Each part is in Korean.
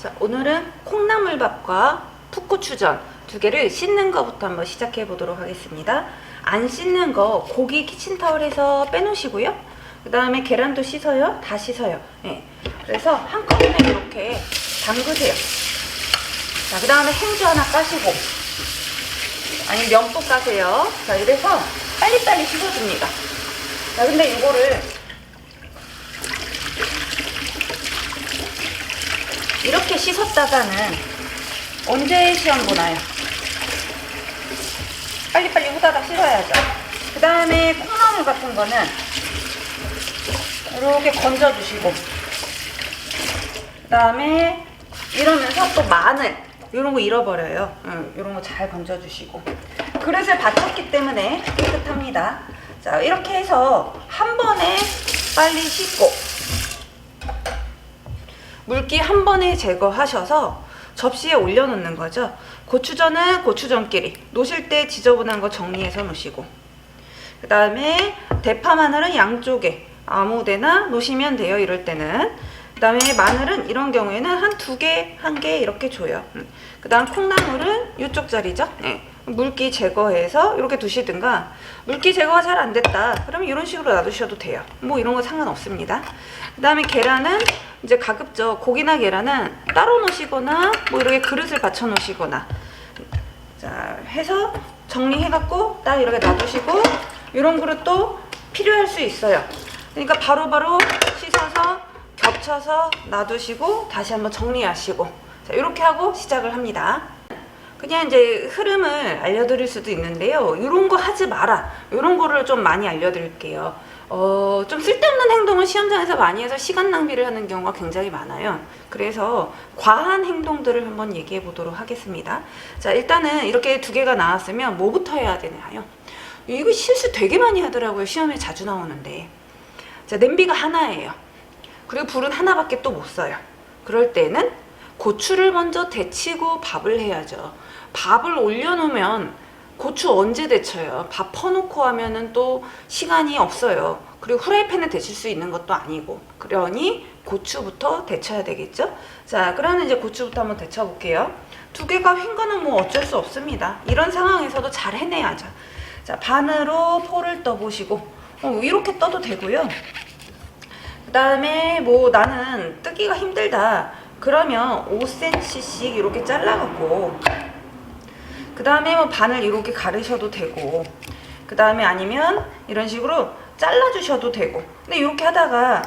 자, 오늘은 콩나물밥과 풋고추전 두 개를 씻는 것부터 한번 시작해 보도록 하겠습니다. 안 씻는 거 고기 키친타올에서 빼놓으시고요. 그 다음에 계란도 씻어요. 다 씻어요. 네. 그래서 한꺼번에 이렇게 담그세요. 자, 그 다음에 행주 하나 까시고, 아니 면도 까세요. 자, 이래서 빨리빨리 씻어줍니다. 자, 근데 이거를 이렇게 씻었다가는 언제 시험 보나요? 빨리빨리 후다닥 씻어야죠. 그 다음에 콩나물 같은 거는 이렇게 건져주시고, 그 다음에 이러면서 또 마늘 이런 거 잃어버려요. 이런 거 잘 건져주시고, 그릇을 받쳤기 때문에 깨끗합니다. 자, 이렇게 해서 한 번에 빨리 씻고 물기 한 번에 제거하셔서 접시에 올려놓는 거죠. 고추전은 고추전끼리 놓으실 때 지저분한 거 정리해서 놓으시고, 그 다음에 대파 마늘은 양쪽에 아무데나 놓으시면 돼요. 이럴 때는. 그 다음에 마늘은 이런 경우에는 한 두 개, 한 개 이렇게 줘요. 그 다음 콩나물은 이쪽 자리죠. 네. 물기 제거해서 이렇게 두시든가, 물기 제거가 잘 안 됐다 그러면 이런 식으로 놔두셔도 돼요. 뭐 이런 거 상관없습니다. 그 다음에 계란은 이제 가급적 고기나 계란은 따로 놓으시거나 뭐 이렇게 그릇을 받쳐 놓으시거나, 자 해서 정리해갖고 딱 이렇게 놔두시고, 이런 그릇도 필요할 수 있어요. 그러니까 바로바로 씻어서 겹쳐서 놔두시고 다시 한번 정리하시고, 자 이렇게 하고 시작을 합니다. 그냥 이제 흐름을 알려드릴 수도 있는데요. 이런 거 하지 마라, 이런 거를 좀 많이 알려드릴게요. 좀 쓸데없는 행동을 시험장에서 많이 해서 시간 낭비를 하는 경우가 굉장히 많아요. 그래서 과한 행동들을 한번 얘기해 보도록 하겠습니다. 자, 일단은 이렇게 두 개가 나왔으면 뭐부터 해야 되나요? 이거 실수 되게 많이 하더라고요. 시험에 자주 나오는데. 자, 냄비가 하나예요. 그리고 불은 하나밖에 또 못 써요. 그럴 때는 고추를 먼저 데치고 밥을 해야죠. 밥을 올려놓으면 고추 언제 데쳐요? 밥 퍼놓고 하면은 또 시간이 없어요. 그리고 후라이팬에 데칠 수 있는 것도 아니고, 그러니 고추부터 데쳐야 되겠죠? 자, 그러면 이제 고추부터 한번 데쳐 볼게요. 두 개가 휜 거는 뭐 어쩔 수 없습니다. 이런 상황에서도 잘 해내야죠. 자, 반으로 포를 떠보시고, 이렇게 떠도 되고요. 그 다음에 뭐 나는 뜨기가 힘들다 그러면 5cm씩 이렇게 잘라갖고, 그 다음에 뭐 반을 이렇게 가르셔도 되고, 그 다음에 아니면 이런 식으로 잘라주셔도 되고. 근데 이렇게 하다가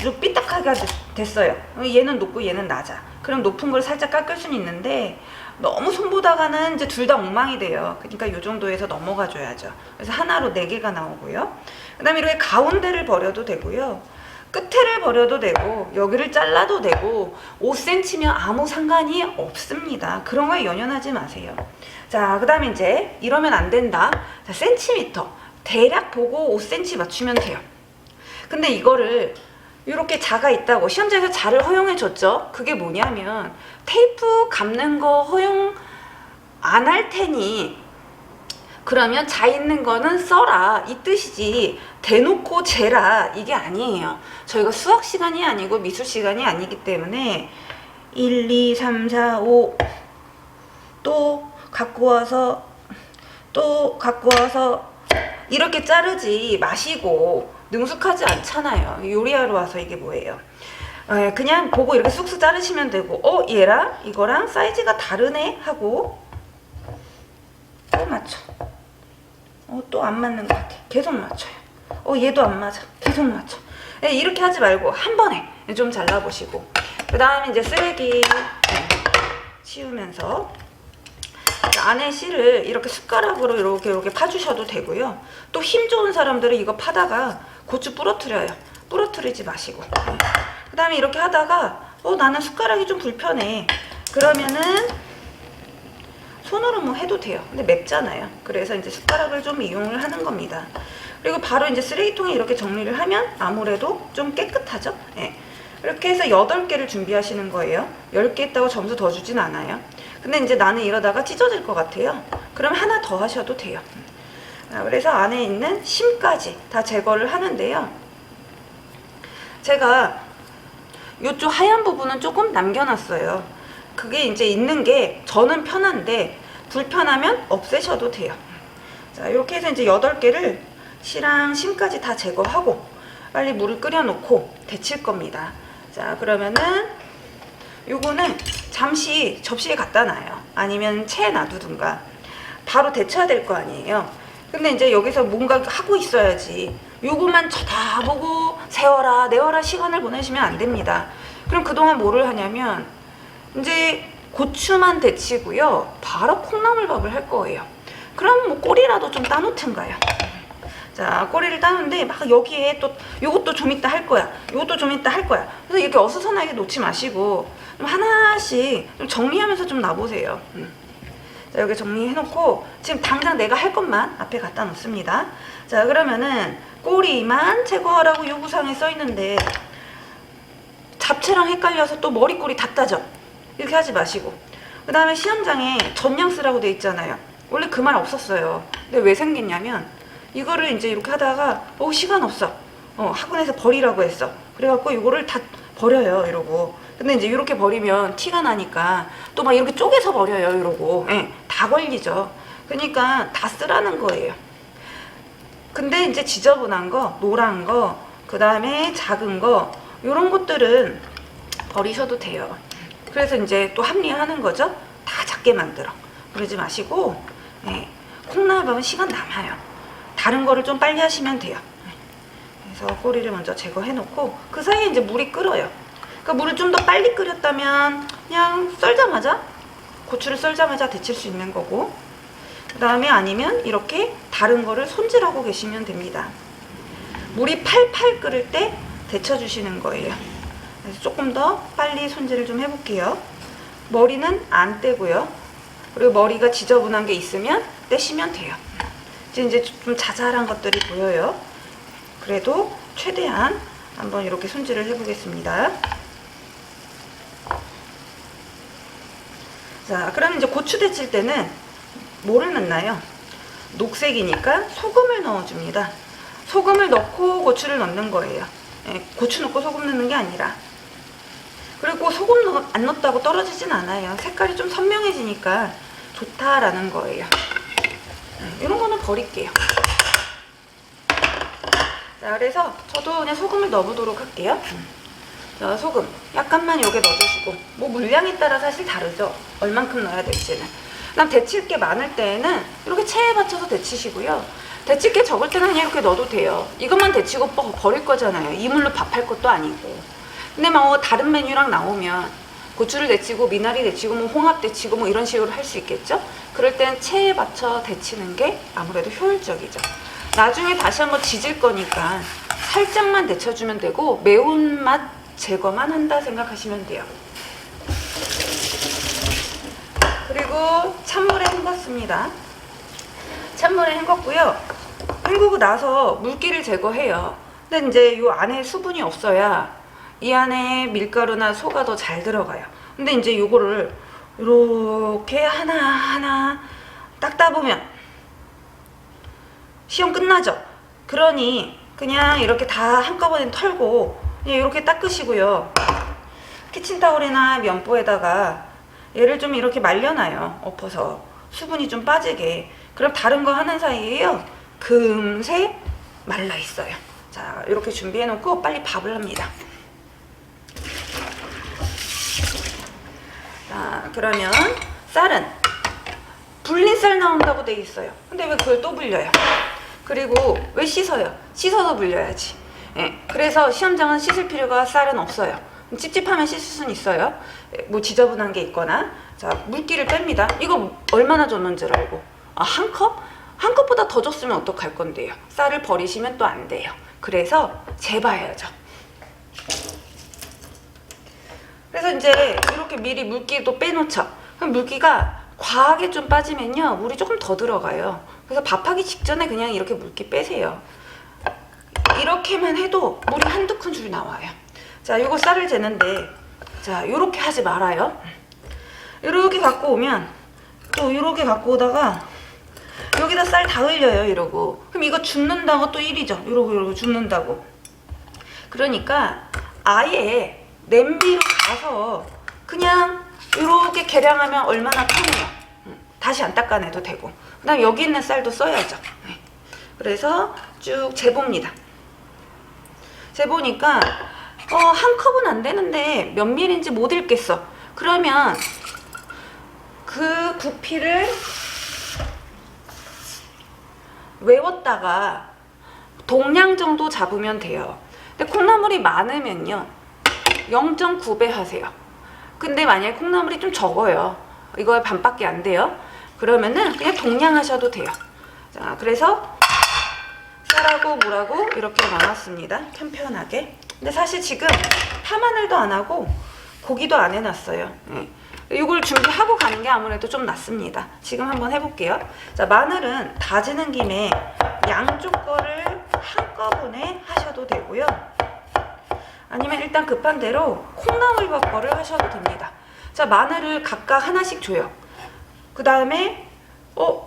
좀 삐딱하게 됐어요. 얘는 높고 얘는 낮아. 그럼 높은 걸 살짝 깎을 수는 있는데, 너무 손보다가는 이제 둘 다 엉망이 돼요. 그러니까 이 정도에서 넘어가 줘야죠. 그래서 하나로 4개가 나오고요. 그 다음에 이렇게 가운데를 버려도 되고요, 끝에를 버려도 되고, 여기를 잘라도 되고, 5cm면 아무 상관이 없습니다. 그런 거에 연연하지 마세요. 자, 그 다음에 이제 이러면 안 된다. 자, 센티미터 대략 보고 5cm 맞추면 돼요. 근데 이거를 이렇게 자가 있다고 시험장에서 자를 허용해 줬죠. 그게 뭐냐면 테이프 감는 거 허용 안 할 테니 그러면 자 있는 거는 써라 이 뜻이지, 대놓고 재라 이게 아니에요. 저희가 수학 시간이 아니고 미술 시간이 아니기 때문에 1, 2, 3, 4, 5 또 갖고 와서 이렇게 자르지 마시고, 능숙하지 않잖아요. 요리하러 와서 이게 뭐예요. 그냥 보고 이렇게 쑥쑥 자르시면 되고, 얘랑 이거랑 사이즈가 다르네 하고 또 맞춰. 또 안 맞는 것 같아. 계속 맞춰요. 얘도 안 맞아. 계속 맞춰. 이렇게 하지 말고 한 번에 좀 잘라보시고, 그 다음에 이제 쓰레기 치우면서 안에 씨를 이렇게 숟가락으로 이렇게 파주셔도 되고요. 또 힘 좋은 사람들은 이거 파다가 고추 부러뜨려요. 부러뜨리지 마시고. 그 다음에 이렇게 하다가 나는 숟가락이 좀 불편해 그러면은 손으로 뭐 해도 돼요. 근데 맵잖아요. 그래서 이제 숟가락을 좀 이용을 하는 겁니다. 그리고 바로 이제 쓰레기통에 이렇게 정리를 하면 아무래도 좀 깨끗하죠. 이렇게 해서 8개를 준비하시는 거예요. 10개 있다고 점수 더 주진 않아요. 근데 이제 나는 이러다가 찢어질 것 같아요. 그럼 하나 더 하셔도 돼요. 그래서 안에 있는 심까지 다 제거를 하는데요. 제가 이쪽 하얀 부분은 조금 남겨놨어요. 그게 이제 있는 게 저는 편한데 불편하면 없애셔도 돼요. 자, 이렇게 해서 이제 8개를 씨랑 심까지 다 제거하고 빨리 물을 끓여 놓고 데칠 겁니다. 자, 그러면은 요거는 잠시 접시에 갖다 놔요. 아니면 체에 놔두든가. 바로 데쳐야 될 거 아니에요. 근데 이제 여기서 뭔가 하고 있어야지. 요거만 쳐다보고 세워라 내워라 시간을 보내시면 안 됩니다. 그럼 그동안 뭐를 하냐면 이제 고추만 데치고요. 바로 콩나물밥을 할 거예요. 그럼 뭐 꼬리라도 좀 따놓든가요. 자, 꼬리를 따는데 막 여기에 또 요것도 좀 이따 할 거야. 요것도 좀 이따 할 거야. 그래서 이렇게 어수선하게 놓지 마시고 좀 하나씩 좀 정리하면서 좀 놔보세요. 자, 여기 정리해놓고 지금 당장 내가 할 것만 앞에 갖다 놓습니다. 자, 그러면은 꼬리만 제거하라고 요구사항에 써있는데 잡채랑 헷갈려서 또 머리 꼬리 다 따져. 이렇게 하지 마시고 그 다음에 시험장에 전량 쓰라고 돼 있잖아요. 원래 그 말 없었어요. 근데 왜 생겼냐면 이거를 이제 이렇게 하다가 시간 없어. 학원에서 버리라고 했어. 그래갖고 이거를 다 버려요 이러고. 근데 이제 이렇게 버리면 티가 나니까 또 막 이렇게 쪼개서 버려요 이러고. 예, 다 걸리죠. 그러니까 다 쓰라는 거예요. 근데 이제 지저분한 거, 노란 거, 그 다음에 작은 거 이런 것들은 버리셔도 돼요. 그래서 이제 또 합리화하는 거죠. 다 작게 만들어. 그러지 마시고 예, 콩나물밥은 시간 남아요. 다른 거를 좀 빨리 하시면 돼요. 그래서 꼬리를 먼저 제거해 놓고 그 사이에 이제 물이 끓어요. 그러니까 물을 좀 더 빨리 끓였다면 그냥 썰자마자 고추를 썰자마자 데칠 수 있는 거고 그 다음에 아니면 이렇게 다른 거를 손질하고 계시면 됩니다. 물이 팔팔 끓을 때 데쳐주시는 거예요. 그래서 조금 더 빨리 손질을 좀 해볼게요. 머리는 안 떼고요. 그리고 머리가 지저분한 게 있으면 떼시면 돼요. 이제 좀 자잘한 것들이 보여요. 그래도 최대한 한번 이렇게 손질을 해보겠습니다. 자, 그럼 이제 고추 데칠 때는 뭐를 넣나요? 녹색이니까 소금을 넣어줍니다. 소금을 넣고 고추를 넣는 거예요. 예, 고추 넣고 소금 넣는 게 아니라. 그리고 소금 안 넣었다고 떨어지진 않아요. 색깔이 좀 선명해지니까 좋다라는 거예요. 이런 거는 버릴게요. 자, 그래서 저도 그냥 소금을 넣어보도록 할게요. 자, 소금 약간만 여기에 넣어주시고 뭐 물량에 따라 사실 다르죠. 얼만큼 넣어야 될지는. 그다음 데칠 게 많을 때에는 이렇게 체에 받쳐서 데치시고요. 데칠 게 적을 때는 그냥 이렇게 넣어도 돼요. 이것만 데치고 버릴 거잖아요. 이물로 밥할 것도 아니고. 근데 뭐 다른 메뉴랑 나오면 고추를 데치고 미나리 데치고 뭐 홍합 데치고 뭐 이런 식으로 할 수 있겠죠. 그럴 땐 체에 받쳐 데치는 게 아무래도 효율적이죠. 나중에 다시 한번 지질 거니까 살짝만 데쳐주면 되고 매운맛 제거만 한다 생각하시면 돼요. 그리고 찬물에 헹궜습니다. 찬물에 헹궜고요. 헹구고 나서 물기를 제거해요. 근데 이제 이 안에 수분이 없어야 이 안에 밀가루나 소가 더 잘 들어가요. 근데 이제 이거를 이렇게 하나하나 닦다 보면 시험 끝나죠? 그러니 그냥 이렇게 다 한꺼번에 털고 그냥 이렇게 닦으시고요. 키친타올이나 면보에다가 얘를 좀 이렇게 말려놔요. 엎어서 수분이 좀 빠지게. 그럼 다른 거 하는 사이에요. 금세 말라 있어요. 자, 이렇게 준비해 놓고 빨리 밥을 합니다. 자, 그러면 쌀은 불린 쌀 나온다고 돼 있어요. 근데 왜 그걸 또 불려요? 그리고 왜 씻어요? 씻어서 불려야지. 예, 그래서 시험장은 씻을 필요가 쌀은 없어요. 찝찝하면 씻을 수는 있어요. 뭐 지저분한 게 있거나. 자, 물기를 뺍니다. 이거 얼마나 줬는 줄 알고? 아, 한 컵? 한 컵보다 더 줬으면 어떡할 건데요? 쌀을 버리시면 또 안 돼요. 그래서 재봐야죠. 그래서 이제 이렇게 미리 물기도 빼놓죠. 그럼 물기가 과하게 좀 빠지면요, 물이 조금 더 들어가요. 그래서 밥하기 직전에 그냥 이렇게 물기 빼세요. 이렇게만 해도 물이 한두 큰줄 나와요. 자, 요거 쌀을 재는데, 자, 요렇게 하지 말아요. 요렇게 갖고 오면 또 요렇게 갖고 오다가 여기다 쌀 다 흘려요, 이러고. 그럼 이거 줍는다고 또 일이죠. 이러고 줍는다고. 그러니까 아예 냄비로 가서 그냥 요렇게 이렇게 계량하면 얼마나 편해요. 다시 안 닦아내도 되고. 그 다음에 여기 있는 쌀도 써야죠. 네. 그래서 쭉 재봅니다. 재보니까 한 컵은 안 되는데 몇 밀인지 못 읽겠어. 그러면 그 부피를 외웠다가 동량 정도 잡으면 돼요. 근데 콩나물이 많으면요 0.9배 하세요. 근데 만약에 콩나물이 좀 적어요, 이거에 반밖에 안 돼요, 그러면은 그냥 동량 하셔도 돼요. 자, 그래서 쌀하고 물하고 이렇게 나눴습니다. 편편하게. 근데 사실 지금 파마늘도 안 하고 고기도 안 해놨어요. 이걸 준비하고 가는 게 아무래도 좀 낫습니다. 지금 한번 해볼게요. 자, 마늘은 다지는 김에 양쪽 거를 한꺼번에 하셔도 되고요. 아니면 일단 급한 대로 콩나물밥 거를 하셔도 됩니다. 자, 마늘을 각각 하나씩 줘요. 그 다음에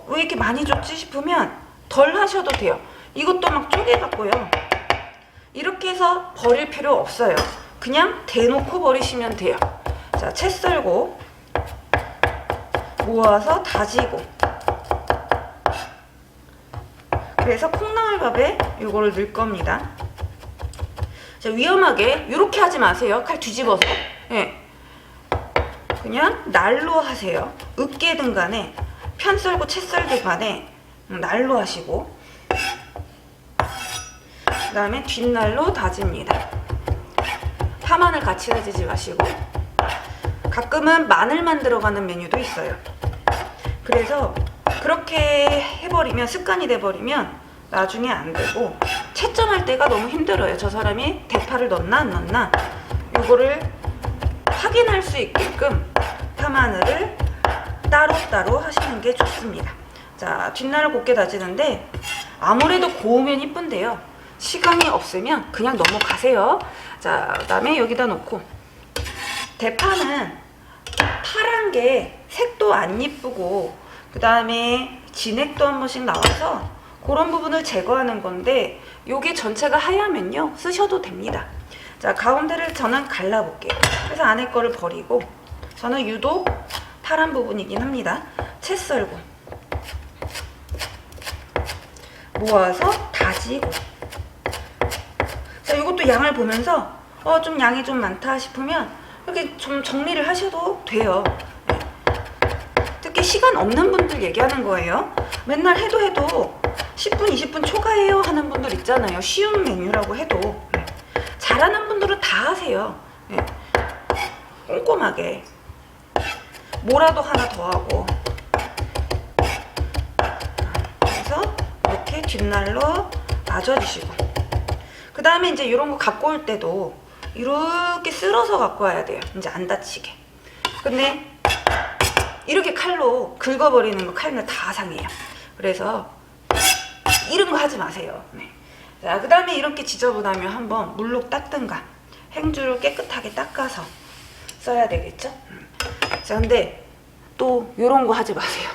왜 이렇게 많이 줬지 싶으면 덜 하셔도 돼요. 이것도 막 쪼개갖고요. 이렇게 해서 버릴 필요 없어요. 그냥 대놓고 버리시면 돼요. 자, 채 썰고 모아서 다지고. 그래서 콩나물밥에 이거를 넣을 겁니다. 자, 위험하게 이렇게 하지 마세요. 칼 뒤집어서. 예. 그냥 날로 하세요. 으깨든 간에 편 썰고 채 썰든 간에 날로 하시고, 그 다음에 뒷날로 다집니다. 파마늘 같이 다지지 마시고. 가끔은 마늘만 들어가는 메뉴도 있어요. 그래서 그렇게 해버리면, 습관이 돼버리면 나중에 안 되고 채점할 때가 너무 힘들어요. 저 사람이 대파를 넣나 안 넣나 이거를 확인할 수 있게끔 파마늘을 따로따로 하시는 게 좋습니다. 자, 뒷날을 곱게 다지는데 아무래도 고우면 이쁜데요, 시간이 없으면 그냥 넘어가세요. 자, 그 다음에 여기다 놓고, 대파는 파란 게 색도 안 이쁘고 그 다음에 진액도 한 번씩 나와서 그런 부분을 제거하는 건데, 요게 전체가 하얗면요 쓰셔도 됩니다. 자, 가운데를 저는 갈라볼게요. 그래서 안에 거를 버리고, 저는 유독 파란 부분이긴 합니다. 채 썰고 모아서 다지고. 자, 이것도 양을 보면서 좀 양이 좀 많다 싶으면 이렇게 좀 정리를 하셔도 돼요. 특히 시간 없는 분들 얘기하는 거예요. 맨날 해도 10분 20분 초과해요 하는 분들 있잖아요. 쉬운 메뉴라고 해도. 잘하는 분들은 다 하세요. 꼼꼼하게 뭐라도 하나 더 하고. 그래서 이렇게 뒷날로 맞춰주시고, 그 다음에 이제 이런 거 갖고 올 때도 이렇게 쓸어서 갖고 와야 돼요. 이제 안 다치게. 근데 이렇게 칼로 긁어버리는 거 칼날 다 상해요. 그래서 이런 거 하지 마세요. 자, 그 다음에 이렇게 지저분하면 한번 물로 닦든가 행주로 깨끗하게 닦아서 써야 되겠죠? 자, 근데 또 이런 거 하지 마세요.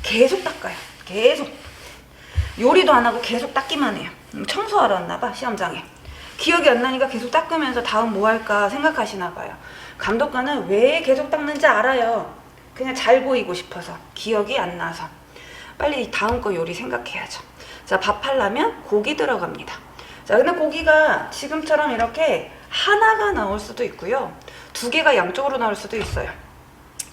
계속 닦아요. 계속. 요리도 안 하고 계속 닦기만 해요. 청소하러 왔나봐, 시험장에. 기억이 안 나니까 계속 닦으면서 다음 뭐 할까 생각하시나 봐요. 감독관은 왜 계속 닦는지 알아요. 그냥 잘 보이고 싶어서, 기억이 안 나서. 빨리 다음 거 요리 생각해야죠. 자, 밥 하려면 고기 들어갑니다. 자, 근데 고기가 지금처럼 이렇게 하나가 나올 수도 있고요, 2개가 양쪽으로 나올 수도 있어요.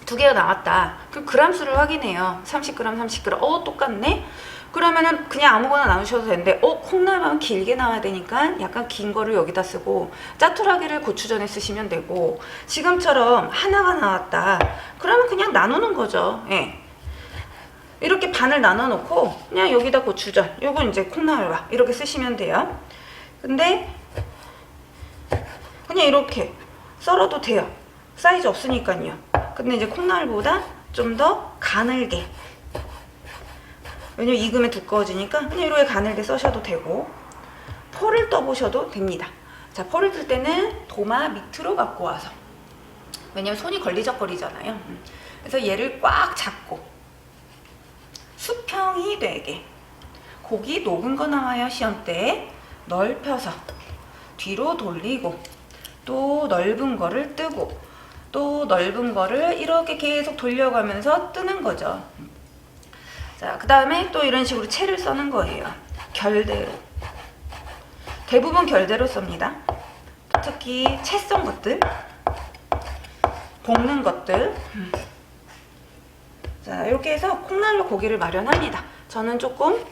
2개가 나왔다. 그럼 그람 수를 확인해요. 30g, 30g. 똑같네? 그러면은 그냥 아무거나 나누셔도 되는데, 콩나물은 길게 나와야 되니까 약간 긴 거를 여기다 쓰고, 짜투라기를 고추전에 쓰시면 되고, 지금처럼 하나가 나왔다. 그러면 그냥 나누는 거죠. 예. 이렇게 반을 나눠 놓고 그냥 여기다 고추전, 요건 이제 콩나물밥 이렇게 쓰시면 돼요. 근데 그냥 이렇게 썰어도 돼요. 사이즈 없으니까요. 근데 이제 콩나물보다 좀 더 가늘게, 왜냐면 익으면 두꺼워지니까 그냥 이렇게 가늘게 써셔도 되고, 포를 떠보셔도 됩니다. 자, 포를 뜰 때는 도마 밑으로 갖고 와서, 왜냐면 손이 걸리적거리잖아요. 그래서 얘를 꽉 잡고 수평이 되게, 고기 녹은 거 나와요 시험 때, 넓혀서 뒤로 돌리고 또 넓은 거를 뜨고 또 넓은 거를 이렇게 계속 돌려가면서 뜨는 거죠. 자, 그 다음에 또 이런 식으로 채를 써는 거예요. 결대로. 대부분 결대로 씁니다. 특히 채 썬 것들, 볶는 것들. 자, 이렇게 해서 콩나물로 고기를 마련합니다. 저는 조금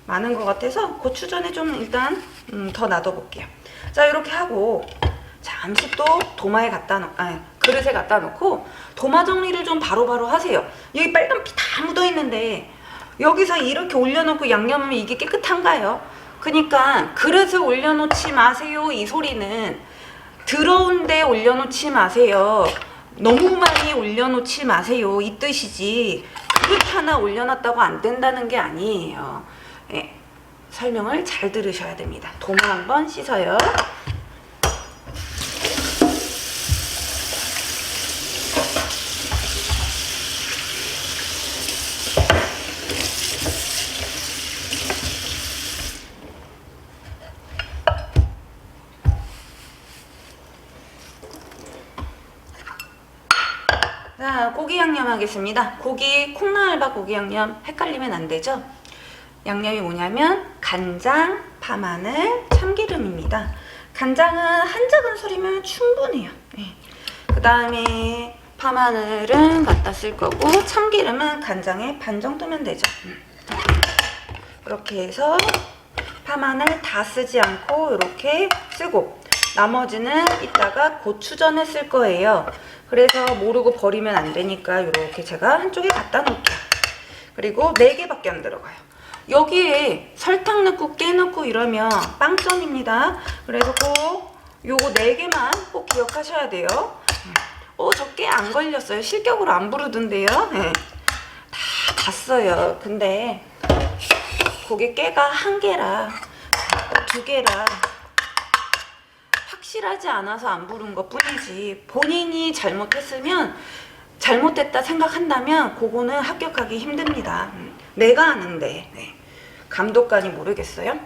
많은 것 같아서 고추전에 좀 일단 더 놔둬볼게요. 자, 이렇게 하고 잠시 또 도마에 그릇에 갖다 놓고 도마 정리를 좀 바로바로 하세요. 여기 빨간 피 다 묻어 있는데 여기서 이렇게 올려놓고 양념하면 이게 깨끗한가요? 그러니까 그릇에 올려놓지 마세요. 이 소리는 더러운 데 올려놓지 마세요. 너무 많이 올려놓지 마세요. 이 뜻이지 그릇 하나 올려놨다고 안 된다는 게 아니에요. 설명을 잘 들으셔야 됩니다. 도마 한번 씻어요. 자, 고기 양념 하겠습니다. 고기, 콩나물밥 고기 양념 헷갈리면 안 되죠? 양념이 뭐냐면 간장, 파마늘, 참기름입니다. 간장은 한 작은술이면 충분해요. 그 다음에 파마늘은 갖다 쓸 거고 참기름은 간장의 반 정도면 되죠. 이렇게 해서 파마늘 다 쓰지 않고 이렇게 쓰고 나머지는 이따가 고추전에 쓸 거예요. 그래서 모르고 버리면 안 되니까 이렇게 제가 한쪽에 갖다 놓을게요. 그리고 4개밖에 안 들어가요. 여기에 설탕 넣고 깨 넣고 이러면 빵점입니다. 그래서 꼭 요거 4개만 꼭 기억하셔야 돼요. 저 깨 안 걸렸어요. 실격으로 안 부르던데요. 다 봤어요. 근데 그게 깨가 1개라 2개라 확실하지 않아서 안 부른 것 뿐이지 본인이 잘못했으면 잘못됐다 생각한다면 그거는 합격하기 힘듭니다. 내가 아는데 감독관이 모르겠어요?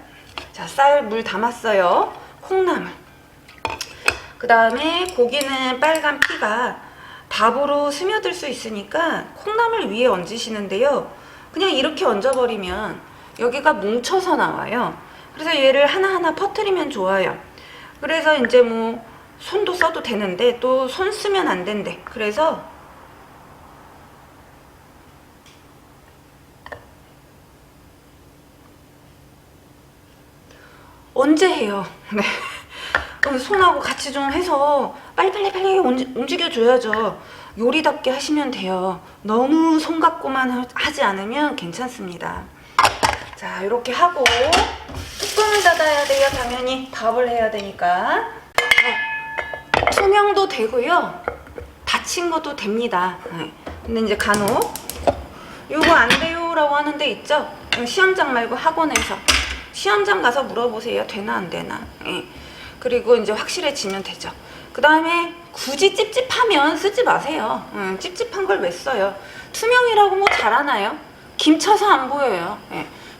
자, 쌀 물 담았어요. 콩나물. 그 다음에 고기는 빨간 피가 밥으로 스며들 수 있으니까 콩나물 위에 얹으시는데요. 그냥 이렇게 얹어버리면 여기가 뭉쳐서 나와요. 그래서 얘를 하나하나 퍼뜨리면 좋아요. 그래서 이제 뭐 손도 써도 되는데 또 손 쓰면 안 된대. 그래서 언제 해요? 네. 손하고 같이 좀 해서 빨리 움직여줘야죠. 요리답게 하시면 돼요. 너무 손 갖고만 하지 않으면 괜찮습니다. 자, 이렇게 하고 뚜껑을 닫아야 돼요. 당연히 밥을 해야 되니까. 투명도 되고요. 닫힌 것도 됩니다. 근데 이제 간혹 이거 안 돼요 라고 하는 데 있죠? 시험장 말고 학원에서 시험장 가서 물어보세요. 되나 안 되나. 그리고 이제 확실해지면 되죠. 그 다음에 굳이 찝찝하면 쓰지 마세요. 찝찝한 걸 왜 써요? 투명이라고 뭐 잘하나요? 김 차서 안 보여요.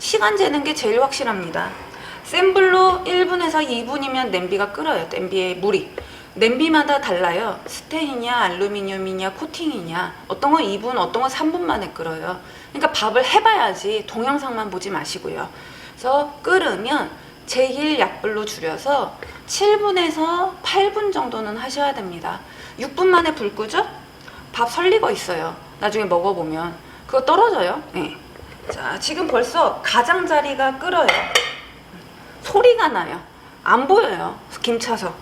시간 재는 게 제일 확실합니다. 센 불로 1분에서 2분이면 냄비가 끓어요. 냄비에 물이. 냄비마다 달라요. 스테인이냐 알루미늄이냐 코팅이냐 어떤 건 2분 어떤 건 3분 만에 끓어요. 그러니까 밥을 해봐야지 동영상만 보지 마시고요. 그래서 끓으면 제일 약불로 줄여서 7분에서 8분 정도는 하셔야 됩니다. 6분 만에 불 끄죠? 밥 설리고 있어요. 나중에 먹어보면 그거 떨어져요. 자, 지금 벌써 가장자리가 끓어요. 소리가 나요. 안 보여요. 김 차서.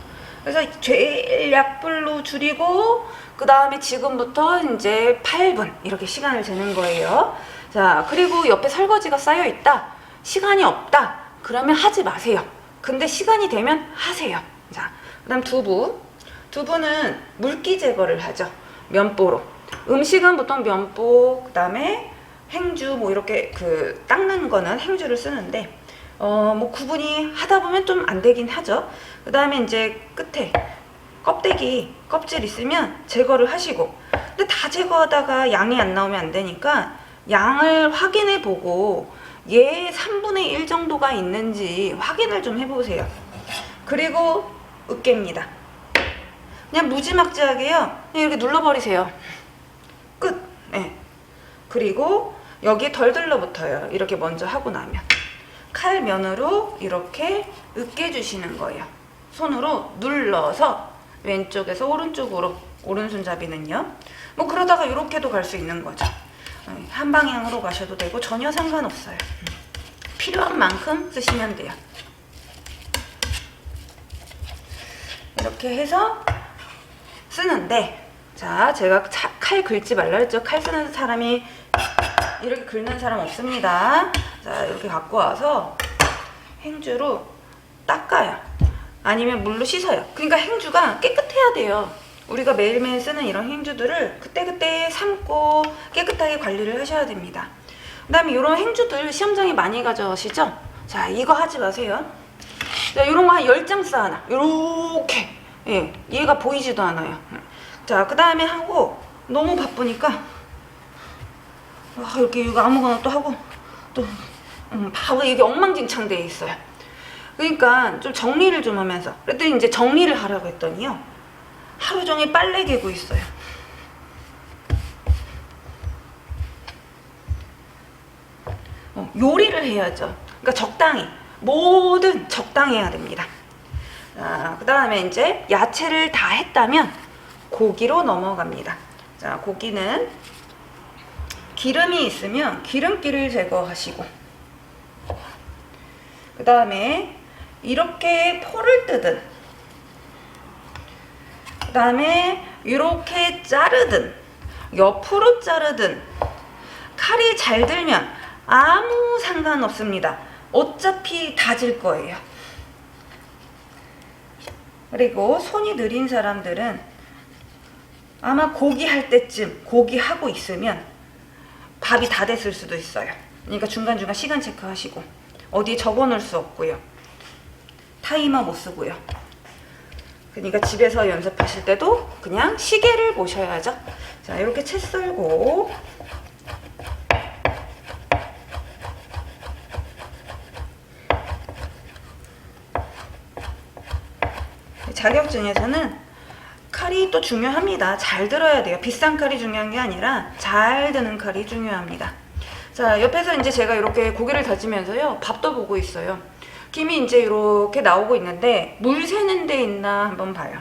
그래서 제일 약불로 줄이고 그 다음에 지금부터 이제 8분 이렇게 시간을 재는 거예요. 자, 그리고 옆에 설거지가 쌓여 있다. 시간이 없다. 그러면 하지 마세요. 근데 시간이 되면 하세요. 자, 그 다음 두부. 두부는 물기 제거를 하죠. 면보로. 음식은 보통 면보, 그 다음에 행주, 뭐 이렇게 닦는 거는 행주를 쓰는데, 뭐 구분이 하다 보면 좀 안 되긴 하죠. 그 다음에 이제 끝에 껍질 있으면 제거를 하시고, 근데 다 제거하다가 양이 안 나오면 안 되니까 양을 확인해 보고 얘 3분의 1 정도가 있는지 확인을 좀 해보세요. 그리고 으깨입니다. 그냥 무지막지하게요. 그냥 이렇게 눌러버리세요. 끝. 네. 그리고 여기 덜 들러붙어요. 이렇게 먼저 하고 나면 칼면으로 이렇게 으깨주시는 거예요. 손으로 눌러서 왼쪽에서 오른쪽으로, 오른손잡이는요. 뭐 그러다가 이렇게도 갈 수 있는 거죠. 한 방향으로 가셔도 되고 전혀 상관없어요. 필요한 만큼 쓰시면 돼요. 이렇게 해서 쓰는데, 자, 제가 칼 긁지 말라 했죠. 칼 쓰는 사람이 이렇게 긁는 사람 없습니다. 자, 이렇게 갖고 와서 행주로 닦아요. 아니면 물로 씻어요. 그러니까 행주가 깨끗해야 돼요. 우리가 매일매일 쓰는 이런 행주들을 그때그때 삶고 깨끗하게 관리를 하셔야 됩니다. 그 다음에 이런 행주들 시험장에 많이 가져오시죠? 자, 이거 하지 마세요. 자, 이런 거 한 10장 쌓아놔. 요렇게. 예, 얘가 보이지도 않아요. 자, 그 다음에 하고 너무 바쁘니까 이렇게 이거 아무거나 또 하고 또 바로 이게 엉망진창 돼 있어요. 그러니까 좀 정리를 좀 하면서, 그랬더니 이제 정리를 하라고 했더니요, 하루 종일 빨래 개고 있어요. 요리를 해야죠. 그러니까 적당히, 뭐든 적당히 해야 됩니다. 그 다음에 이제 야채를 다 했다면 고기로 넘어갑니다. 자, 고기는 기름이 있으면 기름기를 제거하시고, 그 다음에 이렇게 포를 뜨든, 그 다음에 이렇게 자르든, 옆으로 자르든, 칼이 잘 들면 아무 상관없습니다. 어차피 다질 거예요. 그리고 손이 느린 사람들은 아마 고기 할 때쯤 고기 하고 있으면 밥이 다 됐을 수도 있어요. 그러니까 중간중간 시간 체크하시고, 어디에 적어 놓을 수 없고요. 타이머 못 쓰고요. 그러니까 집에서 연습하실 때도 그냥 시계를 보셔야죠. 자, 이렇게 채 썰고, 자격증에서는 칼이 또 중요합니다. 잘 들어야 돼요. 비싼 칼이 중요한 게 아니라 잘 드는 칼이 중요합니다. 자, 옆에서 이제 제가 이렇게 고기를 다지면서요, 밥도 보고 있어요. 김이 이제 이렇게 나오고 있는데 물 새는 데 있나 한번 봐요.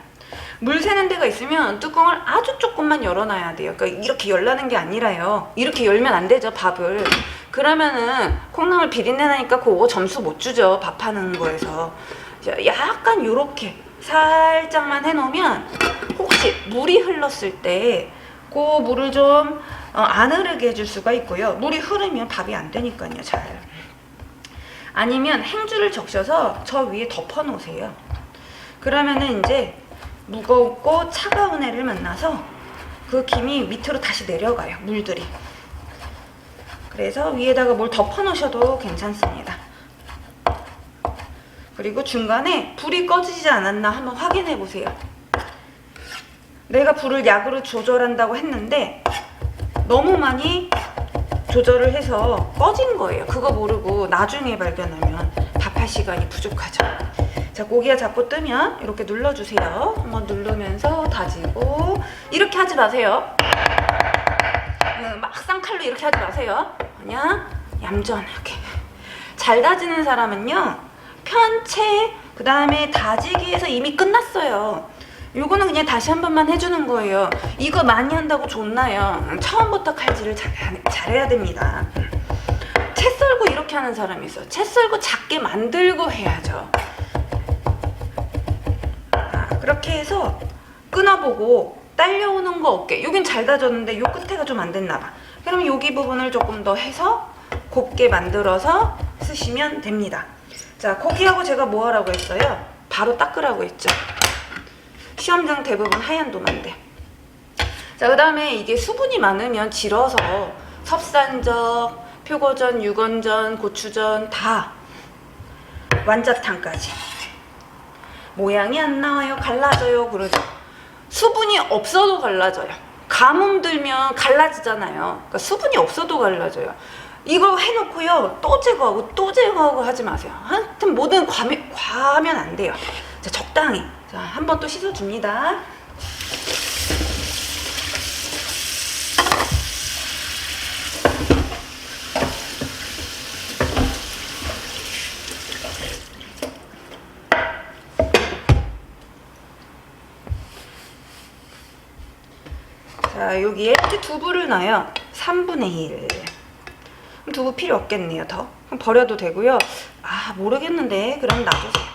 물 새는 데가 있으면 뚜껑을 아주 조금만 열어놔야 돼요. 그러니까 이렇게 열라는 게 아니라요, 이렇게 열면 안 되죠, 밥을. 그러면은 콩나물 비린내 나니까 그거 점수 못 주죠, 밥하는 거에서. 약간 요렇게 살짝만 해놓으면 혹시 물이 흘렀을 때 그 물을 좀 안 흐르게 해줄 수가 있고요. 물이 흐르면 밥이 안 되니까요, 잘. 아니면 행주를 적셔서 저 위에 덮어 놓으세요. 그러면은 이제 무겁고 차가운 애를 만나서 그 김이 밑으로 다시 내려가요, 물들이. 그래서 위에다가 뭘 덮어 놓으셔도 괜찮습니다. 그리고 중간에 불이 꺼지지 않았나 한번 확인해 보세요. 내가 불을 약으로 조절한다고 했는데 너무 많이 조절을 해서 꺼진 거예요. 그거 모르고 나중에 발견하면 밥할 시간이 부족하죠. 자, 고기가 자꾸 뜨면 이렇게 눌러주세요. 한번 누르면서 다지고, 이렇게 하지 마세요. 막상 칼로 이렇게 하지 마세요. 그냥 얌전하게. 잘 다지는 사람은요, 편채, 그 다음에 다지기에서 이미 끝났어요. 요거는 그냥 다시 한 번만 해주는 거예요. 이거 많이 한다고 좋나요? 처음부터 칼질을 잘해야 됩니다. 채 썰고 이렇게 하는 사람이 있어요. 채 썰고 작게 만들고 해야죠. 그렇게 해서 끊어보고 딸려오는 거 없게. 여긴 잘 다졌는데 요 끝에가 좀 안 됐나 봐. 그럼 여기 부분을 조금 더 해서 곱게 만들어서 쓰시면 됩니다. 자, 고기하고 제가 뭐 하라고 했어요? 바로 닦으라고 했죠. 시험장 대부분 하얀 도마인데. 자, 그 다음에 이게 수분이 많으면 질어서 섭산적, 표고전, 육원전, 고추전 다 완자탕까지 모양이 안 나와요, 갈라져요, 그러죠. 수분이 없어도 갈라져요. 가뭄 들면 갈라지잖아요. 그러니까 수분이 없어도 갈라져요. 이거 해놓고요, 또 제거하고 또 제거하고 하지 마세요. 하여튼 뭐든 과하면 안 돼요. 자, 적당히. 자, 한 번 또 씻어줍니다. 자, 여기에 이제 두부를 넣어요. 3분의 1. 두부 필요 없겠네요. 더. 그럼 버려도 되고요. 아, 모르겠는데. 그럼 놔두세요.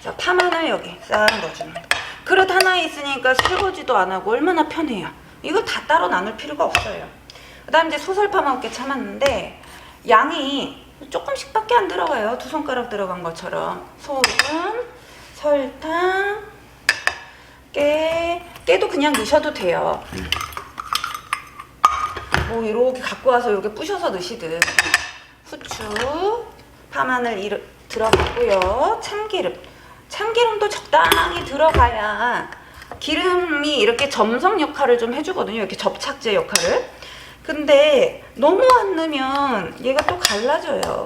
자, 파마늘 여기 싹 넣어줍니다. 그릇 하나에 있으니까 설거지도 안 하고 얼마나 편해요. 이거 다 따로 나눌 필요가 없어요. 그 다음 이제 소설파만 꽤 참았는데 양이 조금씩밖에 안 들어가요. 2손가락 들어간 것처럼. 소금, 설탕, 깨도 그냥 넣으셔도 돼요. 뭐 이렇게 갖고 와서 이렇게 부셔서 넣으시든. 후추, 파마늘 들어갔고요. 참기름도 적당히 들어가야 기름이 이렇게 점성 역할을 좀 해주거든요. 이렇게 접착제 역할을. 근데 너무 안 넣으면 얘가 또 갈라져요.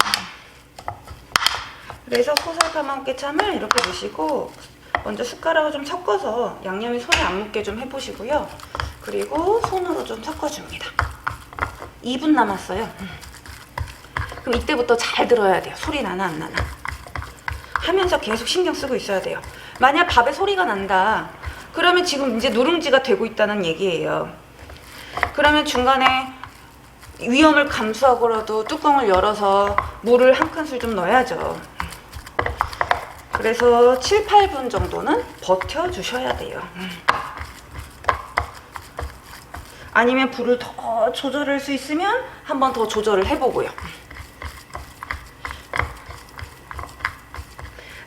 그래서 소설파만 깨참을 이렇게 넣으시고 먼저 숟가락을 좀 섞어서 양념이 손에 안 묻게 좀 해보시고요. 그리고 손으로 좀 섞어줍니다. 2분 남았어요. 그럼 이때부터 잘 들어야 돼요. 소리 나나 안 나나. 하면서 계속 신경 쓰고 있어야 돼요. 만약 밥에 소리가 난다. 그러면 지금 이제 누룽지가 되고 있다는 얘기예요. 그러면 중간에 위험을 감수하고라도 뚜껑을 열어서 물을 한 큰술 좀 넣어야죠. 그래서 7, 8분 정도는 버텨주셔야 돼요. 아니면 불을 더 조절할 수 있으면 한 번 더 조절을 해보고요.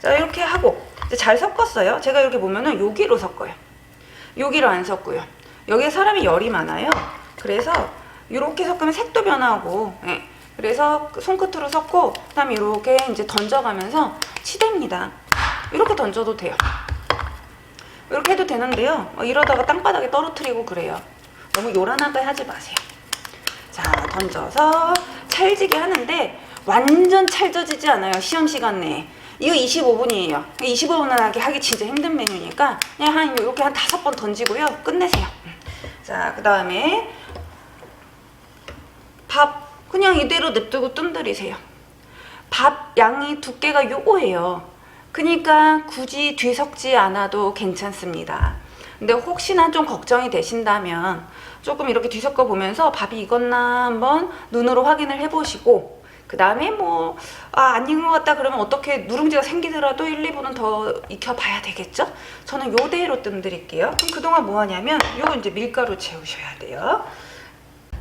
자, 이렇게 하고 이제 잘 섞었어요. 제가 이렇게 보면은 여기로 섞어요. 여기로 안 섞고요. 여기에 사람이 열이 많아요. 그래서 이렇게 섞으면 색도 변하고, 예. 그래서 손끝으로 섞고, 그다음에 이렇게 이제 던져가면서 치댑니다. 이렇게 던져도 돼요. 이렇게 해도 되는데요. 이러다가 땅바닥에 떨어뜨리고 그래요. 너무 요란하게 하지 마세요. 자, 던져서 찰지게 하는데 완전 찰져지지 않아요. 시험 시간 내에. 이거 25분이에요. 25분 안에 하기 진짜 힘든 메뉴니까 그냥 이렇게 한 5번 던지고요. 끝내세요. 자, 그 다음에 밥 그냥 이대로 냅두고 뜸들이세요. 밥 양이 두께가 요거예요. 그러니까 굳이 뒤섞지 않아도 괜찮습니다. 근데 혹시나 좀 걱정이 되신다면 조금 이렇게 뒤섞어 보면서 밥이 익었나 한번 눈으로 확인을 해보시고 그 다음에 뭐 안 익은 것 같다 그러면 어떻게 누룽지가 생기더라도 1, 2분은 더 익혀봐야 되겠죠? 저는 요대로 뜸드릴게요. 그럼 그동안 뭐 하냐면 요거 이제 밀가루 채우셔야 돼요.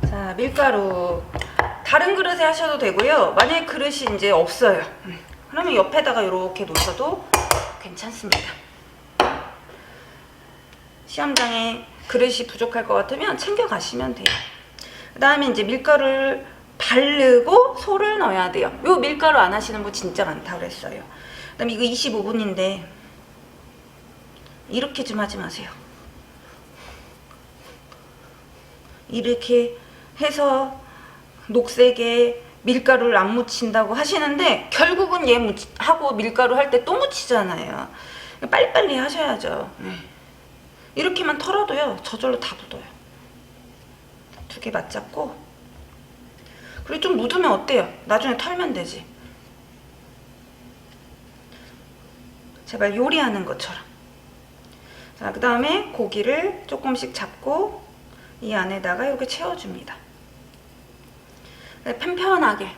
자, 밀가루 다른 그릇에 하셔도 되고요. 만약에 그릇이 이제 없어요. 그러면 옆에다가 이렇게 놓으셔도 괜찮습니다. 시험장에 그릇이 부족할 것 같으면 챙겨 가시면 돼요. 그 다음에 이제 밀가루를 바르고 소를 넣어야 돼요. 요 밀가루 안 하시는 분 진짜 많다 그랬어요. 그 다음에 이거 25분인데 이렇게 좀 하지 마세요. 이렇게 해서 녹색에 밀가루를 안 묻힌다고 하시는데 결국은 얘 하고 밀가루 할 때 또 묻히잖아요. 빨리빨리 하셔야죠. 이렇게만 털어도요 저절로 다 묻어요. 두 개 맞잡고 그리고 좀 묻으면 어때요? 나중에 털면 되지. 제발 요리하는 것처럼. 자, 그 다음에 고기를 조금씩 잡고 이 안에다가 이렇게 채워줍니다. 편편하게.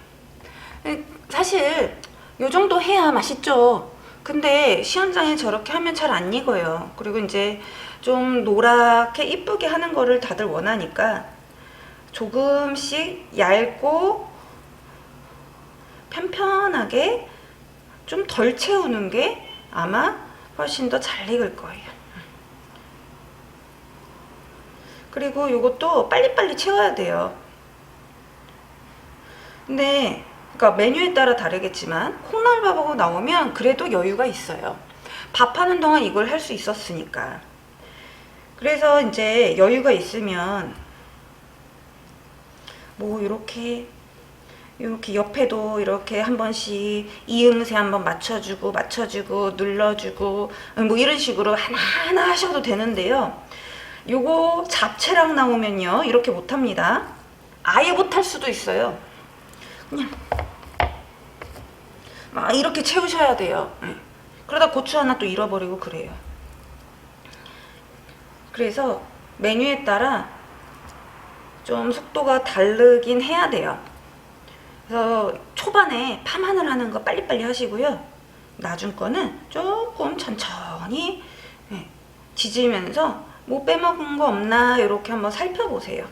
사실 요 정도 해야 맛있죠. 근데 시험장에 저렇게 하면 잘 안 익어요. 그리고 이제 좀 노랗게 이쁘게 하는 거를 다들 원하니까 조금씩 얇고 편편하게 좀 덜 채우는 게 아마 훨씬 더 잘 익을 거예요. 그리고 이것도 빨리빨리 채워야 돼요. 근데 그러니까 메뉴에 따라 다르겠지만 콩나물밥하고 나오면 그래도 여유가 있어요. 밥하는 동안 이걸 할 수 있었으니까. 그래서 이제 여유가 있으면 뭐 이렇게 옆에도 이렇게 한 번씩 이음새 한번 맞춰주고 눌러주고 뭐 이런 식으로 하나하나 하셔도 되는데요. 요거 잡채랑 나오면요 이렇게 못합니다. 아예 못할 수도 있어요. 그냥 막 이렇게 채우셔야 돼요. 그러다 고추 하나 또 잃어버리고 그래요. 그래서 메뉴에 따라 좀 속도가 다르긴 해야 돼요. 그래서 초반에 파마늘 하는 거 빨리빨리 하시고요. 나중 거는 조금 천천히 지지면서 뭐 빼먹은 거 없나 이렇게 한번 살펴보세요.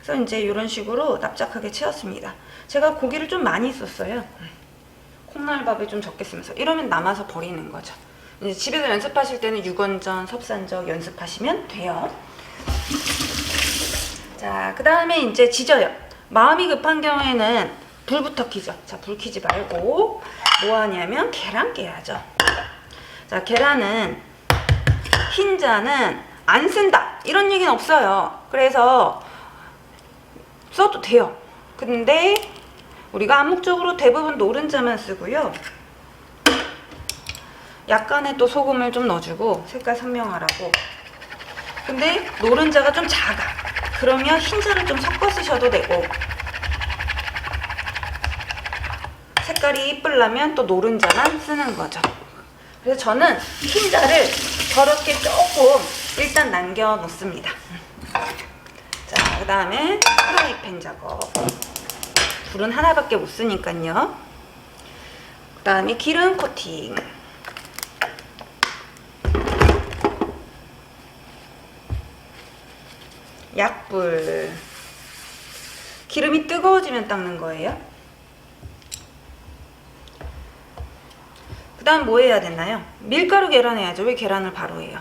그래서 이제 이런 식으로 납작하게 채웠습니다. 제가 고기를 좀 많이 썼어요. 콩나물밥에 좀 적게 쓰면서. 이러면 남아서 버리는 거죠. 이제 집에서 연습하실 때는 육원전, 섭산적 연습하시면 돼요. 자, 그 다음에 이제 지져요. 마음이 급한 경우에는 불부터 켜죠. 자, 불 켜지 말고 뭐 하냐면 계란 깨야죠. 자, 계란은 흰자는 안 쓴다 이런 얘기는 없어요. 그래서 써도 돼요. 근데 우리가 암묵적으로 대부분 노른자만 쓰고요. 약간의 또 소금을 좀 넣어주고 색깔 선명하라고. 근데 노른자가 좀 작아. 그러면 흰자를 좀 섞어 쓰셔도 되고, 색깔이 이쁘려면 또 노른자만 쓰는 거죠. 그래서 저는 흰자를 저렇게 조금 일단 남겨 놓습니다. 자, 그 다음에 프라이팬 작업. 불은 하나밖에 못 쓰니까요. 그 다음에 기름 코팅. 약불. 기름이 뜨거워지면 닦는 거예요. 그 다음 뭐 해야 되나요? 밀가루 계란 해야죠. 왜 계란을 바로 해요?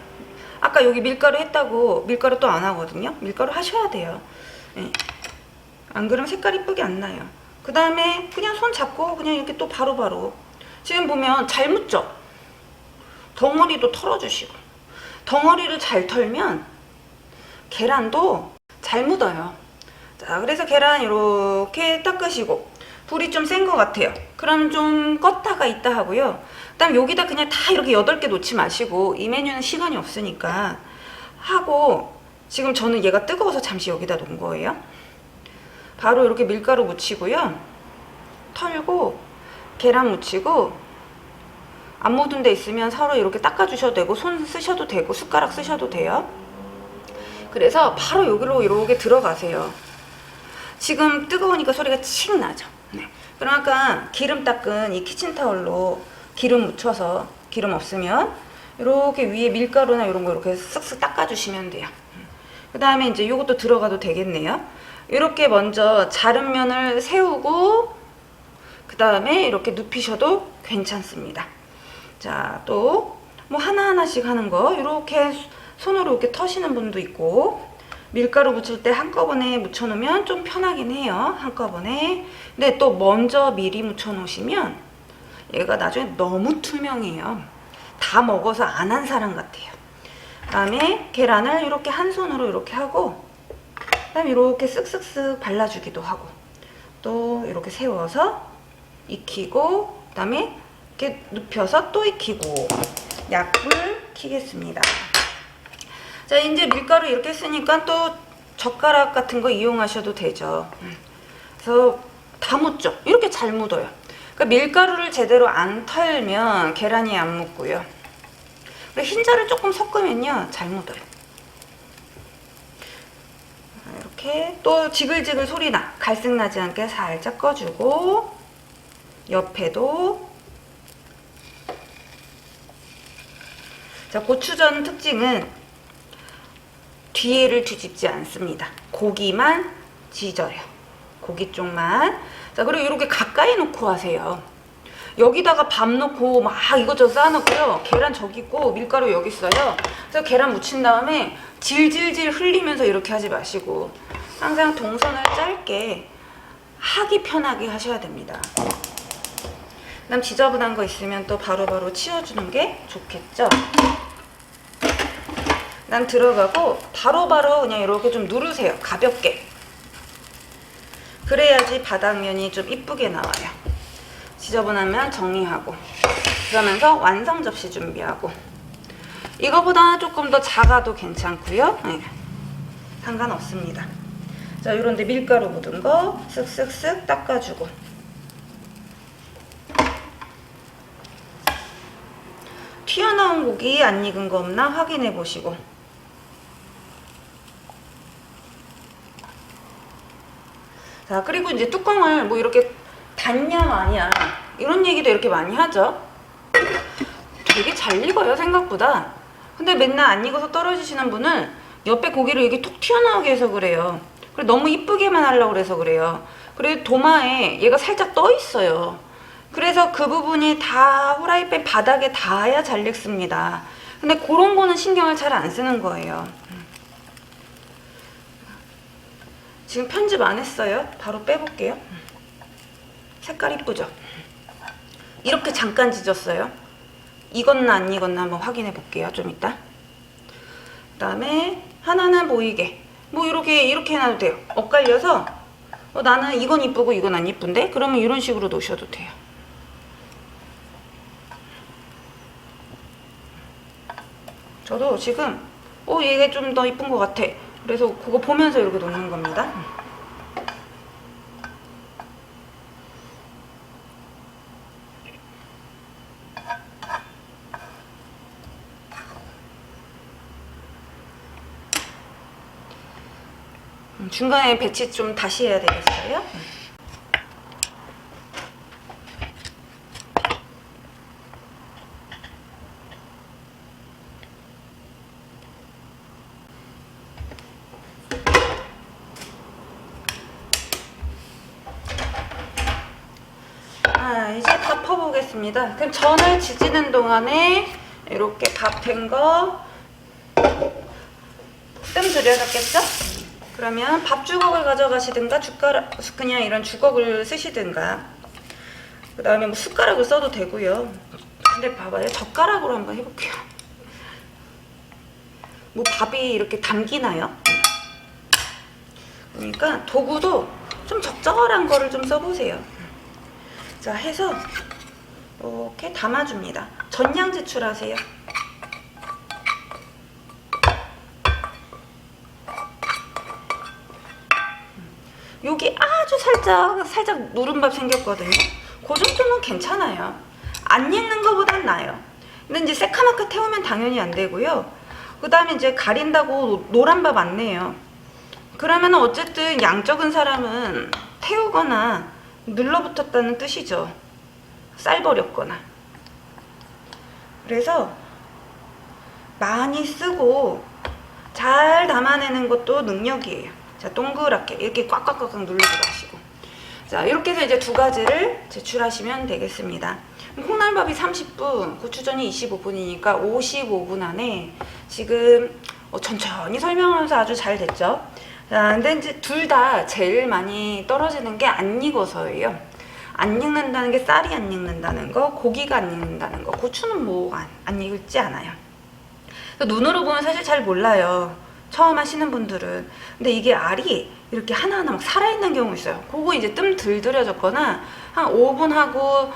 아까 여기 밀가루 했다고 밀가루 또 안 하거든요. 밀가루 하셔야 돼요. 안 그러면 색깔 이쁘게 안 나요. 그 다음에 그냥 손 잡고 그냥 이렇게 또 바로바로. 지금 보면 잘 묻죠? 덩어리도 털어주시고. 덩어리를 잘 털면 계란도 잘 묻어요. 자, 그래서 계란 이렇게 닦으시고, 불이 좀 센 것 같아요. 그럼 좀 껐다가 있다 하고요. 그다음 여기다 그냥 다 이렇게 8개 놓지 마시고, 이 메뉴는 시간이 없으니까 하고, 지금 저는 얘가 뜨거워서 잠시 여기다 놓은 거예요. 바로 이렇게 밀가루 묻히고요. 털고 계란 묻히고, 안 묻은 데 있으면 서로 이렇게 닦아주셔도 되고, 손 쓰셔도 되고, 숟가락 쓰셔도 돼요. 그래서 바로 여기로 이렇게 들어가세요. 지금 뜨거우니까 소리가 칙 나죠. 그럼 아까 기름 닦은 이 키친타올로 기름 묻혀서, 기름 없으면 이렇게 위에 밀가루나 이런 거 이렇게 쓱쓱 닦아주시면 돼요. 그 다음에 이제 이것도 들어가도 되겠네요. 이렇게 먼저 자른 면을 세우고, 그 다음에 이렇게 눕히셔도 괜찮습니다. 자, 또 뭐 하나하나씩 하는 거 이렇게 손으로 이렇게 터시는 분도 있고, 밀가루 묻힐 때 한꺼번에 묻혀 놓으면 좀 편하긴 해요. 한꺼번에. 근데 또 먼저 미리 묻혀 놓으시면 얘가 나중에 너무 투명해요. 다 먹어서 안 한 사람 같아요. 그다음에 계란을 이렇게 한 손으로 이렇게 하고, 그다음에 이렇게 쓱쓱쓱 발라주기도 하고, 또 이렇게 세워서 익히고, 그다음에 이렇게 눕혀서 또 익히고. 약불 켜겠습니다. 자, 이제 밀가루 이렇게 쓰니까 또 젓가락 같은 거 이용하셔도 되죠. 그래서 다 묻죠. 이렇게 잘 묻어요. 그러니까 밀가루를 제대로 안 털면 계란이 안 묻고요. 흰자를 조금 섞으면요 잘 묻어요. 이렇게 또 지글지글 소리나 갈색 나지 않게 살짝 꺼주고, 옆에도. 자, 고추전 특징은 뒤에를 뒤집지 않습니다. 고기만 지져요. 고기 쪽만. 자, 그리고 이렇게 가까이 놓고 하세요. 여기다가 밥 넣고 막 이것저것 쌓아놓고요. 계란 저기 있고 밀가루 여기 있어요. 그래서 계란 묻힌 다음에 질질질 흘리면서 이렇게 하지 마시고, 항상 동선을 짧게 하기 편하게 하셔야 됩니다. 그다음 지저분한 거 있으면 또 바로바로 치워주는 게 좋겠죠. 난 들어가고 바로바로 그냥 이렇게 좀 누르세요. 가볍게. 그래야지 바닥면이 좀 이쁘게 나와요. 지저분하면 정리하고, 그러면서 완성 접시 준비하고. 이거보다 조금 더 작아도 괜찮고요. 네. 상관없습니다. 자, 요런데 밀가루 묻은 거 쓱쓱쓱 닦아주고, 튀어나온 고기 안 익은 거 없나 확인해 보시고, 자, 그리고 이제 뚜껑을 뭐 이렇게 닫냐 마냐 이런 얘기도 이렇게 많이 하죠. 되게 잘 익어요, 생각보다. 근데 맨날 안 익어서 떨어지시는 분은 옆에 고기를 이렇게 톡 튀어나오게 해서 그래요. 그리고 너무 이쁘게만 하려고 그래서 그래요. 그리고 도마에 얘가 살짝 떠 있어요. 그래서 그 부분이 다 후라이팬 바닥에 닿아야 잘 익습니다. 근데 그런 거는 신경을 잘 안 쓰는 거예요. 지금 편집 안 했어요. 바로 빼볼게요. 색깔 이쁘죠? 이렇게 잠깐 지졌어요. 익었나 안 익었나 한번 확인해 볼게요. 좀 이따. 그 다음에 하나는 보이게 뭐 이렇게 해놔도 돼요. 엇갈려서 나는 이건 이쁘고 이건 안 이쁜데? 그러면 이런 식으로 놓으셔도 돼요. 저도 지금 얘가 좀 더 이쁜 것 같아. 그래서 그거 보면서 이렇게 놓는 겁니다. 중간에 배치 좀 다시 해야 되겠어요? 이제 밥 퍼보겠습니다. 그럼 전을 지지는 동안에 이렇게 밥 된 거 뜸 들여졌겠죠? 그러면 밥 주걱을 가져가시든가 그냥 이런 주걱을 쓰시든가, 그 다음에 뭐 숟가락을 써도 되고요. 근데 봐봐요. 젓가락으로 한번 해볼게요. 뭐 밥이 이렇게 담기나요? 그러니까 도구도 좀 적절한 거를 좀 써보세요. 자, 해서 이렇게 담아줍니다. 전량 제출하세요. 여기 아주 살짝 누른밥 생겼거든요. 그 정도는 괜찮아요. 안 익는 것보단 나아요. 근데 이제 새카맣게 태우면 당연히 안 되고요. 그 다음에 이제 가린다고 노란밥 안 내요. 그러면 어쨌든 양 적은 사람은 태우거나 눌러붙었다는 뜻이죠. 쌀 버렸거나. 그래서 많이 쓰고 잘 담아내는 것도 능력이에요. 자, 동그랗게 이렇게 꽉꽉꽉 누르지 마시고. 자, 이렇게 해서 이제 두 가지를 제출하시면 되겠습니다. 콩나물밥이 30분, 고추전이 25분이니까 55분 안에 지금 천천히 설명하면서 아주 잘 됐죠. 자, 근데 이제 둘 다 제일 많이 떨어지는 게 안 익어서예요. 안 익는다는 게 쌀이 안 익는다는 거, 고기가 안 익는다는 거, 고추는 뭐 안 익지 않아요. 눈으로 보면 사실 잘 몰라요. 처음 하시는 분들은. 근데 이게 알이 이렇게 하나하나 막 살아있는 경우 있어요. 그거 이제 뜸 들들여졌거나 한 5분 하고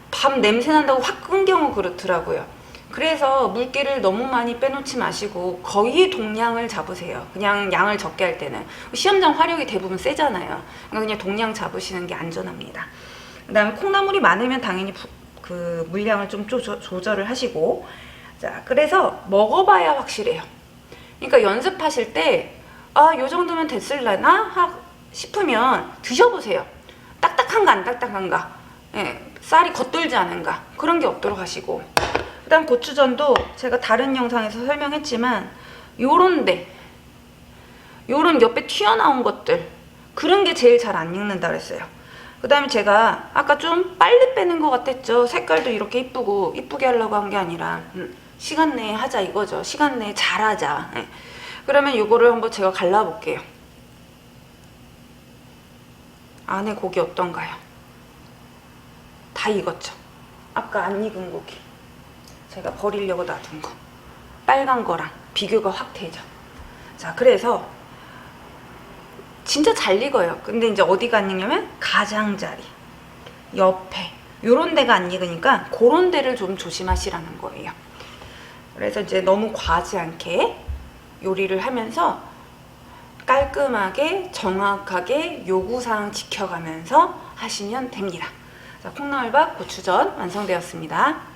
밥 냄새 난다고 확 끈 경우 그렇더라고요. 그래서 물기를 너무 많이 빼놓지 마시고 거의 동량을 잡으세요. 그냥 양을 적게 할 때는. 시험장 화력이 대부분 세잖아요. 그냥 동량 잡으시는 게 안전합니다. 그 다음에 콩나물이 많으면 당연히 그 물량을 좀 조절을 하시고. 자, 그래서 먹어봐야 확실해요. 그러니까 연습하실 때 요 정도면 됐을라나 싶으면 드셔보세요. 딱딱한가 안 딱딱한가, 쌀이 겉돌지 않은가, 그런 게 없도록 하시고. 그 다음 고추전도 제가 다른 영상에서 설명했지만 요런 옆에 튀어나온 것들, 그런 게 제일 잘 안 익는다 그랬어요. 그 다음에 제가 아까 좀 빨리 빼는 것 같았죠. 색깔도 이렇게 이쁘게 하려고 한 게 아니라 시간 내에 하자 이거죠. 시간 내에 잘하자. 그러면 요거를 한번 제가 갈라볼게요. 안에 고기 어떤가요? 다 익었죠? 아까 안 익은 고기 제가 버리려고 놔둔 거, 빨간 거랑 비교가 확 되죠. 자, 그래서 진짜 잘 익어요. 근데 이제 어디가 안 익냐면 가장자리, 옆에 요런 데가 안 익으니까 그런 데를 좀 조심하시라는 거예요. 그래서 이제 너무 과하지 않게 요리를 하면서 깔끔하게 정확하게 요구사항 지켜가면서 하시면 됩니다. 자, 콩나물밥 고추전 완성되었습니다.